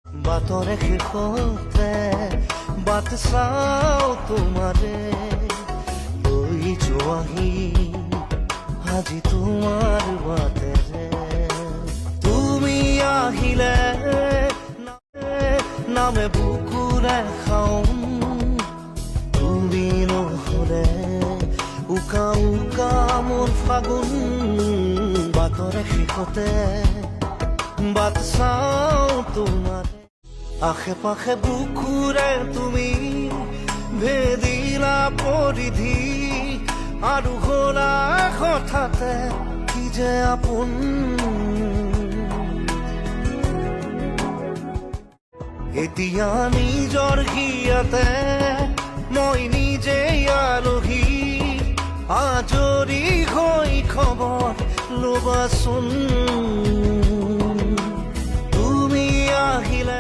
বাটৰে শেষতে বাট চাওঁ তোমাৰে লৈ যোৱাহি আজি তোমাৰ বাটেৰে তুমি আহিলে নামে বুকুৰে খাওঁ তুমি নহ'লে উকা উকা মোৰ ফাগুন বাটৰে শেষতে বাট চাওঁ তোমাৰ আশে পাশে বুকুৰে তুমি ভেদিলা পৰিধি আৰু হ'লা হঠাতে কি যে আপোন এতিয়া নিজৰ হিয়াতে মই নিজে আলহী আজৰি হৈ খবৰ ল'বাচোন তুমি আহিলে